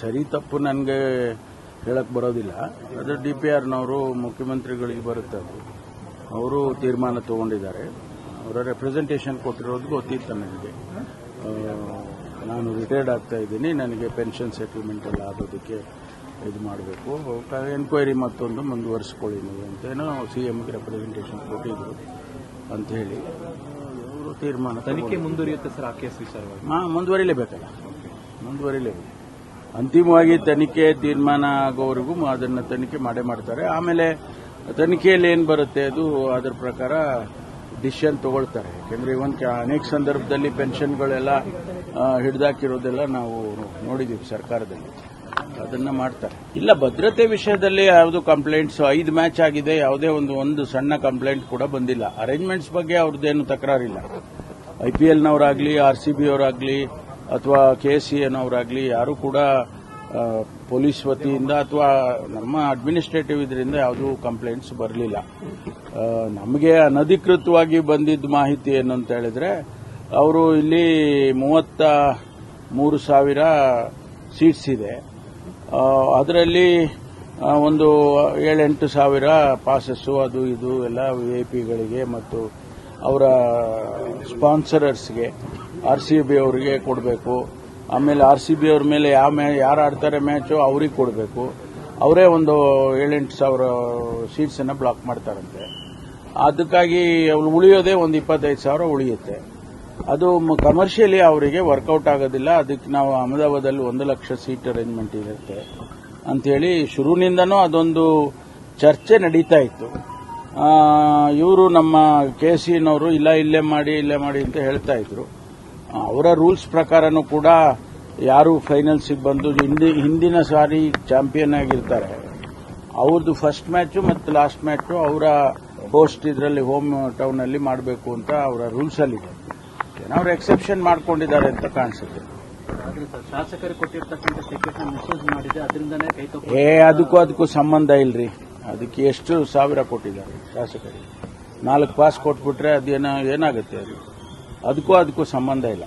ಸರಿ ತಪ್ಪು ನನಗೆ ಹೇಳಕ್ ಬರೋದಿಲ್ಲ. ಅದು DPRನವರು ಮುಖ್ಯಮಂತ್ರಿಗಳಿಗೆ ಬರುತ್ತೆ. ಅವರು ತೀರ್ಮಾನ ತಗೊಂಡಿದ್ದಾರೆ. ಅವರ ರೆಪ್ರೆಸೆಂಟೇಷನ್ ಕೊಟ್ಟಿರೋದು ಗೊತ್ತಿತ್ತು ನನಗೆ. ನಾನು ರಿಟೈರ್ಡ್ ಆಗ್ತಾ ಇದ್ದೀನಿ, ನನಗೆ ಪೆನ್ಷನ್ ಸೆಟಲ್ಮೆಂಟ್ ಎಲ್ಲ ಆಗೋದಕ್ಕೆ ಇದು ಮಾಡಬೇಕು, ಎನ್ಕ್ವೈರಿ ಮತ್ತೊಂದು ಮುಂದುವರಿಸ್ಕೊಳ್ಳಿ ನೀವು ಅಂತೇನೋ CMಗೆ ರೆಪ್ರೆಸೆಂಟೇಷನ್ ಕೊಟ್ಟಿದ್ರು ಅಂತ ಹೇಳಿ ಅವರು ತೀರ್ಮಾನ. ತನಿಖೆ ಮುಂದುವರಿಯುತ್ತೆ ಸರ್ ಆ ಕೇಸ್ ವಿಚಾರವಾಗಿ? ಮುಂದುವರಿಲೇಬೇಕಲ್ಲ, ಮುಂದುವರಿಲೇಬೇಕು. ಅಂತಿಮವಾಗಿ ತನಿಖೆ ತೀರ್ಮಾನ ಆಗೋವರೆಗೂ ಅದನ್ನು ತನಿಖೆ ಮಾಡೇ ಮಾಡ್ತಾರೆ. ಆಮೇಲೆ ತನಿಖೆಯಲ್ಲಿ ಏನು ಬರುತ್ತೆ ಅದು ಅದರ ಪ್ರಕಾರ ಡಿಸಿಷನ್ ತಗೊಳ್ತಾರೆ. ಯಾಕೆಂದ್ರೆ ಅನೇಕ ಸಂದರ್ಭದಲ್ಲಿ ಪೆನ್ಷನ್ಗಳೆಲ್ಲ ಹಿಡಿದಾಕಿರೋದೆಲ್ಲ ನಾವು ನೋಡಿದೀವಿ ಸರ್ಕಾರದಲ್ಲಿ, ಅದನ್ನ ಮಾಡ್ತಾರೆ. ಇಲ್ಲ, ಭದ್ರತೆ ವಿಷಯದಲ್ಲಿ ಯಾವುದು ಕಂಪ್ಲೇಂಟ್ಸ್ 5 ಮ್ಯಾಚ್ ಆಗಿದೆ, ಯಾವುದೇ ಒಂದು ಸಣ್ಣ ಕಂಪ್ಲೇಂಟ್ ಕೂಡ ಬಂದಿಲ್ಲ. ಅರೇಂಜ್ಮೆಂಟ್ಸ್ ಬಗ್ಗೆ ಅವ್ರದ್ದೇನು ತಕರಾರಿಲ್ಲ. IPLನವರಾಗ್ಲಿ, RCB ಅವರಾಗ್ಲಿ ಅಥವಾ KCAನವರಾಗ್ಲಿ ಯಾರು ಕೂಡ ಪೊಲೀಸ್ ವತಿಯಿಂದ ಅಥವಾ ನಮ್ಮ ಅಡ್ಮಿನಿಸ್ಟ್ರೇಟಿವ್ ಇದರಿಂದ ಯಾವುದೂ ಕಂಪ್ಲೇಂಟ್ಸ್ ಬರಲಿಲ್ಲ. ನಮಗೆ ಅನಧಿಕೃತವಾಗಿ ಬಂದಿದ್ದ ಮಾಹಿತಿ ಏನು ಅಂತ ಹೇಳಿದ್ರೆ, ಅವರು ಇಲ್ಲಿ 33,000 ಸೀಟ್ಸ್ ಇದೆ, ಅದರಲ್ಲಿ ಒಂದು 7-8 ಸಾವಿರ ಪಾಸಸ್ಸು ಅದು ಇದು ಎಲ್ಲ VIP ಮತ್ತು ಅವರ ಸ್ಪಾನ್ಸರರ್ಸ್ಗೆ RCB ಅವರಿಗೆ ಕೊಡಬೇಕು. ಆಮೇಲೆ RCB ಅವ್ರ ಮೇಲೆ ಯಾರು ಆಡ್ತಾರೆ ಮ್ಯಾಚು ಅವ್ರಿಗೆ ಕೊಡಬೇಕು. ಅವರೇ ಒಂದು 7-8 ಸಾವಿರ ಸೀಟ್ಸ್ ಅನ್ನ ಬ್ಲಾಕ್ ಮಾಡ್ತಾರಂತೆ. ಅದಕ್ಕಾಗಿ ಅವ್ರು ಉಳಿಯೋದೇ ಒಂದು 25 ಸಾವಿರ ಉಳಿಯುತ್ತೆ. ಅದು ಕಮರ್ಷಿಯಲಿ ಅವರಿಗೆ ವರ್ಕೌಟ್ ಆಗೋದಿಲ್ಲ. ಅದಕ್ಕೆ ನಾವು ಅಹಮದಾಬಾದಲ್ಲಿ 1 ಲಕ್ಷ ಸೀಟ್ ಅರೇಂಜ್ಮೆಂಟ್ ಇರುತ್ತೆ ಅಂತೇಳಿ ಶುರುವಿನಿಂದನೂ ಅದೊಂದು ಚರ್ಚೆ ನಡೀತಾ ಇತ್ತು. ಇವರು ನಮ್ಮ KCನವರು ಇಲ್ಲೇ ಮಾಡಿ ಅಂತ ಹೇಳ್ತಾ ಇದ್ರು. ಅವರ ರೂಲ್ಸ್ ಪ್ರಕಾರನೂ ಕೂಡ ಯಾರು ಫೈನಲ್ಸಿಗೆ ಬಂದು ಹಿಂದಿನ ಸಾರಿ ಚಾಂಪಿಯನ್ ಆಗಿರ್ತಾರೆ ಅವ್ರದ್ದು ಫಸ್ಟ್ ಮ್ಯಾಚು ಮತ್ತು ಲಾಸ್ಟ್ ಮ್ಯಾಚು ಅವರ ಹೋಸ್ಟ್ ಇದರಲ್ಲಿ ಹೋಮ್ ಟೌನ್ ಅಲ್ಲಿ ಮಾಡಬೇಕು ಅಂತ ಅವರ ರೂಲ್ಸ್ ಅಲ್ಲಿ ಇದೆ. ಅವ್ರು ಎಕ್ಸೆಪ್ಷನ್ ಮಾಡ್ಕೊಂಡಿದ್ದಾರೆ ಅಂತ ಕಾಣಿಸುತ್ತೆ. ಶಾಸಕರು ಕೊಟ್ಟಿರ್ತಕ್ಕಂಥ ಟಿಕೆಟ್ ಮಿಸ್ಯೂಸ್ ಮಾಡಿದೆ, ಅದರಿಂದನೇ ಕೈ ತಪ್ಪು. ಅದಕ್ಕೂ ಸಂಬಂಧ ಇಲ್ರಿ. ಅದಕ್ಕೆ ಎಷ್ಟು ಸಾವಿರ ಕೊಟ್ಟಿದ್ದಾರೆ ಶಾಸಕರಿಗೆ? 4 ಪಾಸ್ ಕೊಟ್ಬಿಟ್ರೆ ಅದೇನಾಗುತ್ತೆ? ಅದಕ್ಕೂ ಸಂಬಂಧ ಇಲ್ಲ.